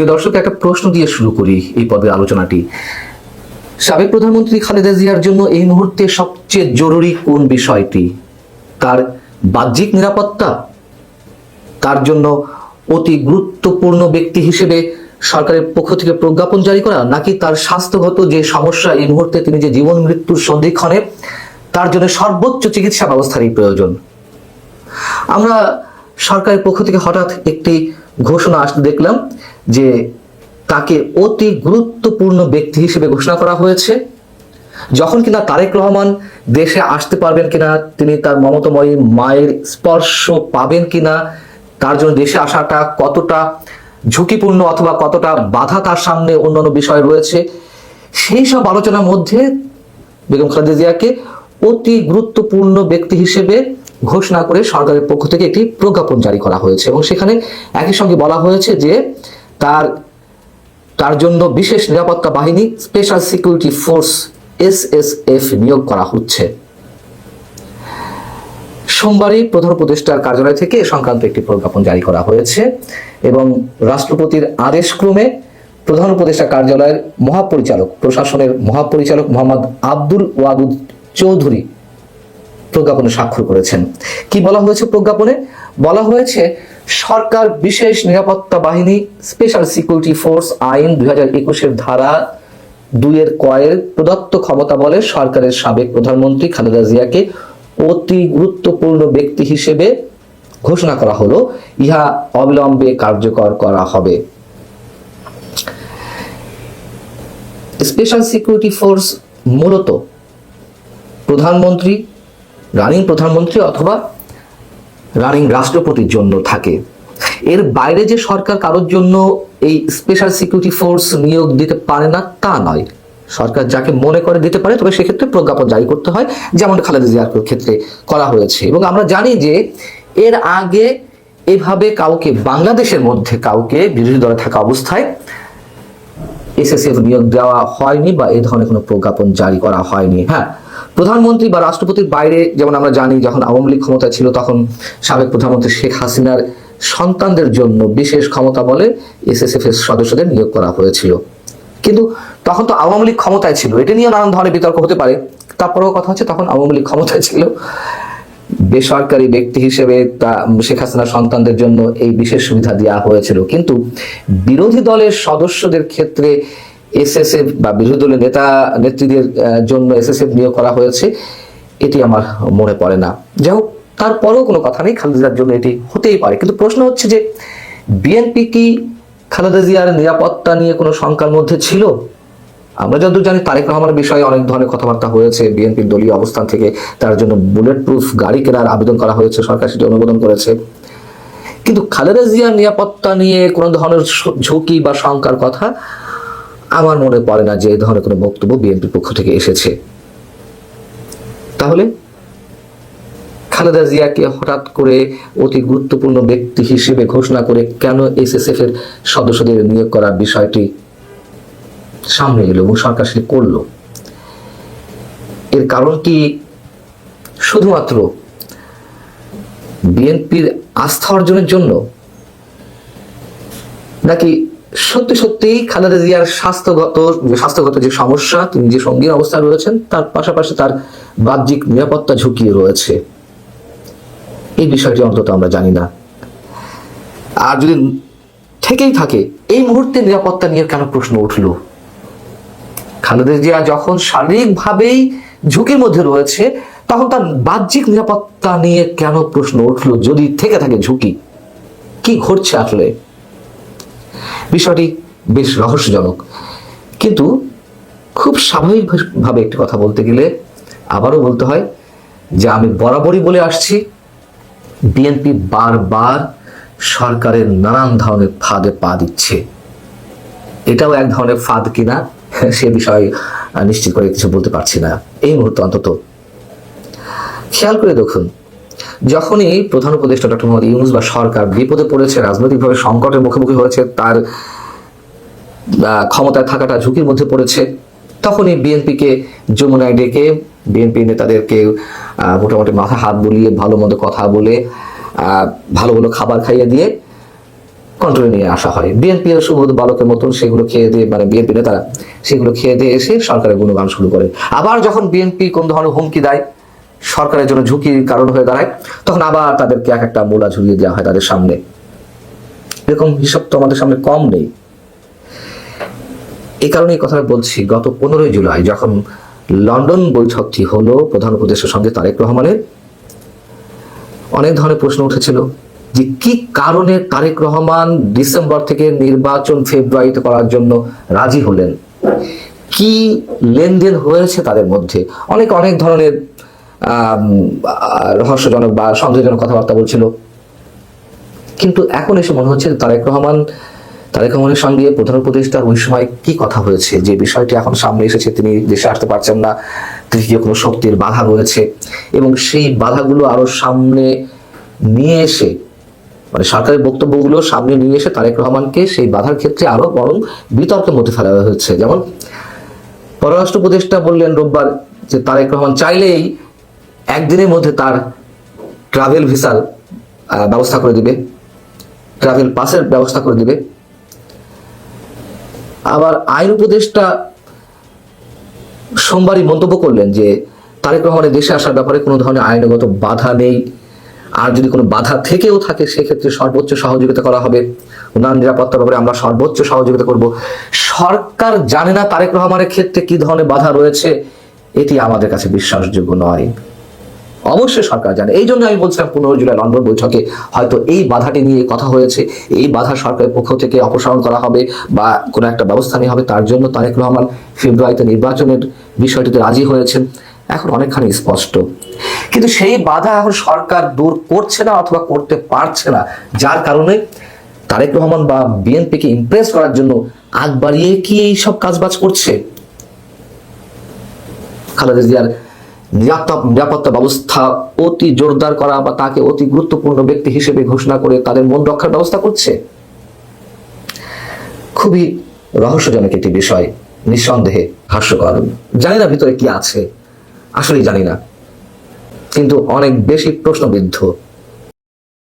প্রিয় দর্শক, একটা প্রশ্ন দিয়ে শুরু করি এই পর্বের আলোচনাটি। সাবেক প্রধানমন্ত্রী খালেদা জিয়ার জন্য এই মুহূর্তে সবচেয়ে জরুরি কোন বিষয়টি? তার বাহ্যিক নিরাপত্তা, তার জন্য অতি গুরুত্বপূর্ণ ব্যক্তি হিসেবে সরকারের পক্ষ থেকে প্রজ্ঞাপন জারি করা, নাকি তার স্বাস্থ্যগত যে সমস্যা এই মুহূর্তে তিনি যে জীবন মৃত্যুর সন্ধিক্ষণে, তার জন্য সর্বোচ্চ চিকিৎসা ব্যবস্থারই প্রয়োজন? আমরা সরকারের পক্ষ থেকে হঠাৎ একটি ঘোষণা আসতে দেখলাম যে তাকে অতি গুরুত্বপূর্ণ ব্যক্তি হিসেবে ঘোষণা করা হয়েছে। যখন কিনা তারেক রহমান দেশে আসতে পারবেন কিনা, তিনি তার মমতাময়ী মায়ের স্পর্শ পাবেন কিনা, তার জন্য দেশে আসাটা কতটা ঝুঁকিপূর্ণ অথবা কতটা বাধা তার সামনে অন্যান্য বিষয় রয়েছে, সেই সব আলোচনার মধ্যে বেগম খালেদা জিয়াকে অতি গুরুত্বপূর্ণ ব্যক্তি হিসেবে ঘোষণা করে সরকারের পক্ষ থেকে একটি প্রজ্ঞাপন জারি করা হয়েছে এবং সেখানে একই সঙ্গে বলা হয়েছে যে তার জন্য বিশেষ নিরাপত্তা বাহিনী স্পেশাল সিকিউরিটি ফোর্স SSF নিয়োগ করা হচ্ছে। সোমবারই প্রধান উপদেষ্টার কার্যালয় থেকে এ সংক্রান্ত একটি প্রজ্ঞাপন জারি করা হয়েছে এবং রাষ্ট্রপতির আদেশ ক্রমে প্রধান উপদেষ্টা কার্যালয়ের প্রশাসনের মহাপরিচালক মোহাম্মদ আব্দুল ওয়াদুদ চৌধুরী প্রজ্ঞাপনে স্বাক্ষর করেছেন। কি বলা হয়েছে প্রজ্ঞাপনে? বলা হয়েছে সরকার বিশেষ নিরাপত্তা বাহিনী স্পেশাল সিকিউরিটি ফোর্স আইন 2021 ধারা 2 প্রদত্ত ক্ষমতা বলে সরকারের সাবেক প্রধানমন্ত্রী খালেদা জিয়াকে অতি গুরুত্বপূর্ণ ব্যক্তি হিসেবে ঘোষণা করা হলো। ইহা অবিলম্বে কার্যকর করা হবে। স্পেশাল সিকিউরিটি ফোর্স মূলত প্রধানমন্ত্রী, রানিং প্রধানমন্ত্রী অথবা রানিং রাষ্ট্রপতির জন্য থাকে। এর বাইরে যে সরকার কারোর জন্য এই স্পেশাল সিকিউরিটি ফোর্স নিয়োগ দিতে পারে না তা নয়। সরকার যাকে মনে করে দিতে পারে, তবে সেক্ষেত্রে প্রজ্ঞাপন জারি করতে হয়, যেমন খালেদা জিয়ার ক্ষেত্রে করা হয়েছে। এবং আমরা জানি যে এর আগে এভাবে কাউকে, বাংলাদেশের মধ্যে কাউকে বিরোধী দলে থাকা অবস্থায় SSF নিয়োগ দেওয়া হয়নি বা এই ধরনের কোনো প্রজ্ঞাপন জারি করা হয়নি। হ্যাঁ, প্রধানমন্ত্রী বা রাষ্ট্রপতির বাইরে, যেমন আমরা জানি যখন আওয়ামী লীগ ক্ষমতায় ছিল তখন সাবেক প্রধানমন্ত্রী শেখ হাসিনার সন্তানদের জন্য বিশেষ ক্ষমতা বলে SSF এর সদস্যদের নিয়োগ করা হয়েছিল। কিন্তু তখন তো আওয়ামী লীগ ক্ষমতায় ছিল, এটা নিয়ে নানান ধরনের বিতর্ক হতে পারে। তারপরেও কথা হচ্ছে তখন আওয়ামী লীগ ক্ষমতায় ছিল, বেসরকারি ব্যক্তি হিসেবে শেখ হাসিনার সন্তানদের জন্য এই বিশেষ সুবিধা দেওয়া হয়েছিল। কিন্তু বিরোধী দলের সদস্যদের ক্ষেত্রে SSF বা বিরোধী দলের নেত্রীদের জন্য SSF নিয়োগ করা হয়েছে, এটি আমার মনে পড়ে না। যাই হোক, তারপরেও কোনো কথা নেই, খালেদা জিয়ার জন্য এটি হতেই পারে। কিন্তু প্রশ্ন হচ্ছে যে বিএনপি কি খালেদা জিয়ার নিরাপত্তা নিয়ে কোনো শঙ্কার মধ্যে ছিল? আমরা যতদূর জানি তারেক রহমানের বিষয়ে অনেক ধরনের কথাবার্তা হয়েছে। বিএনপির দলীয় অবস্থান থেকে তার জন্য বুলেট প্রুফ গাড়ি কেনার আবেদন করা হয়েছে, সরকার সেটি অনুমোদন করেছে। কিন্তু খালেদা জিয়ার নিরাপত্তা নিয়ে কোনো ধরনের ঝুঁকি বা শঙ্কার কথা আমার মনে পড়ে না যে এই ধরনের কোনো বক্তব্য বিএনপির পক্ষ থেকে এসেছে। তাহলে খালেদা জিয়াকে হঠাৎ করে অতি গুরুত্বপূর্ণ ব্যক্তি হিসেবে ঘোষণা করে কেন SSF এর সদস্যদের নিয়োগ করার বিষয়টি সামনে এলো এবং সরকার সেটি করলো? এর কারণ কি শুধুমাত্র বিএনপির আস্থা অর্জনের জন্য, নাকি সত্যি সত্যিই খালেদা জিয়ার স্বাস্থ্যগত যে সমস্যা, তিনি যে সঙ্গীর অবস্থায় রয়েছেন, তার পাশাপাশি তার বাহ্যিক নিরাপত্তা ঝুঁকি রয়েছে? এই বিষয়টি অন্তত আমরা জানি না। আর যদি থেকেই থাকে, এই মুহূর্তে নিরাপত্তা নিয়ে কেন প্রশ্ন উঠলো? খালেদা জিয়া যখন শারীরিকভাবেই ঝুঁকির মধ্যে রয়েছে, তখন তার বাহ্যিক নিরাপত্তা নিয়ে কেন প্রশ্ন উঠলো? যদি থেকে থাকে ঝুঁকি, কি ঘটছে আসলে? বিষয়টি বেশ রহস্যজনক। কিন্তু খুব স্বাভাবিকভাবে একটি কথা বলতে গেলে আবারও বলতে হয় যে আমি বরাবরই বলে আসছি, বিএনপি বারবার সরকারের নানান ধরনের ফাঁদে পা দিচ্ছে। এটাও এক ধরনের ফাঁদ কিনা সে বিষয়ে নিশ্চিত করে কিছু বলতে পারছি না এই মুহূর্তে। অন্তত খেয়াল করে দেখুন, যখনই প্রধান উপদেষ্টা ডক্টর মোহাম্মদ ইউনূস বা সরকার বিপদে পড়েছে, রাজনৈতিকভাবে সংকটের মুখোমুখি হয়েছে, তার ক্ষমতায় থাকাটা ঝুঁকির মধ্যে পড়েছে, তখনই বিএনপিকে যমুনায় ডেকে বিএনপি নেতাদেরকে মোটামুটি মাথা হাত বুলিয়ে ভালো মন্দ কথা বলে ভালো ভালো খাবার খাইয়ে দিয়ে কন্ট্রোলে নিয়ে আসা হয়। বিএনপি এর শুধু বালকের মতন সেগুলো খেয়ে দিয়ে, মানে বিএনপি নেতারা সেগুলো খেয়ে দিয়ে এসে সরকারের গুণগান শুরু করে। আবার যখন বিএনপি কোন ধরনের হুমকি দেয়, সরকারের জন্য ঝুঁকির কারণ হয়ে দাঁড়ায়, তখন আবার তাদেরকে এক একটা মূলা ঝুলিয়ে দেওয়া হয় তাদের সামনে। এরকম হিসাব তো আমাদের সামনে কম নেই। এই কারণে এই কথা বলছি, গত 15 জুলাই যখন লন্ডন বৈঠকটি হলো প্রধান উপদেষ্টার সঙ্গে তারেক রহমানের, অনেক ধরনের প্রশ্ন উঠেছিল যে কি কারণে তারেক রহমান ডিসেম্বর থেকে নির্বাচন ফেব্রুয়ারিতে করার জন্য রাজি হলেন, কি লেনদেন হয়েছে তাদের মধ্যে। অনেক ধরনের রহস্যজনক বা সন্দেহজনক কথাবার্তা বলছিল। কিন্তু এখন এসে মনে হচ্ছে তারেক রহমানের সঙ্গে প্রধান উপদেষ্টার ওই সময় কি কথা হয়েছে, যে বিষয়টি এখন সামনে এসেছে, তিনি দেশে আসতে পারছেন না, তৃতীয় কোনো শক্তির বাধা রয়েছে, এবং সেই বাধাগুলো আরো সামনে নিয়ে এসে, মানে সরকারের বক্তব্যগুলো সামনে নিয়ে এসে তারেক রহমানকে সেই বাধার ক্ষেত্রে আরো বরং বিতর্কের মধ্যে ফেলা হচ্ছে। যেমন পররাষ্ট্র উপদেষ্টা বললেন রোববার যে তারেক রহমান চাইলেই একদিনের মধ্যে তার ট্রাভেল ভিসার ব্যবস্থা করে দিবে, ট্রাভেল পাসের ব্যবস্থা করে দিবে। আবার আইন উপদেষ্টা সোমবারই মন্তব্য করলেন যে তারেক রহমানের দেশে আসার ব্যাপারে কোনো ধরনের আইনগত বাধা নেই, আর যদি কোনো বাধা থেকেও থাকে সেক্ষেত্রে সর্বোচ্চ সহযোগিতা করা হবে, উন্নয়ন নিরাপত্তার ব্যাপারে আমরা সর্বোচ্চ সহযোগিতা করব। সরকার জানে না তারেক রহমানের ক্ষেত্রে কি ধরনের বাধা রয়েছে, এটি আমাদের কাছে বিশ্বাসযোগ্য নয়। অবশ্যই সরকার জানে। এই জন্য আমি বলছিলাম 15 জুলাই লন্ডন বৈঠকে হয়তো এই বাধাটি নিয়ে কথা হয়েছে, এই বাধা সরকারের পক্ষ থেকে অপসারণ করা হবে বা কোনো একটা ব্যবস্থা নেওয়া হবে, তার জন্য তারেক রহমান ফেব্রুয়ারিতে নির্বাচনের বিষয়টিতে রাজি হয়েছেন। এখন অনেকখানি স্পষ্ট, কিন্তু সেই বাধা এখন সরকার দূর করছে না অথবা করতে পারছে না, যার কারণে তারেক রহমান বা বিএনপিকে ইমপ্রেস করার জন্য আগ বাড়িয়ে কি এই সব কাজবাজ করছে। খালেদা জিয়ার নিরাপত্তা ব্যবস্থা অতি জোরদার করা বা তাকে অতি গুরুত্বপূর্ণ ব্যক্তি হিসেবে ঘোষণা করে তাদের মন রক্ষার ব্যবস্থা করছে। খুবই রহস্যজনক একটি বিষয়, নিঃসন্দেহে হাস্যকর। জানি না ভিতরে কি আছে, আসলেই জানি না, কিন্তু অনেক বেশি প্রশ্নবিদ্ধ।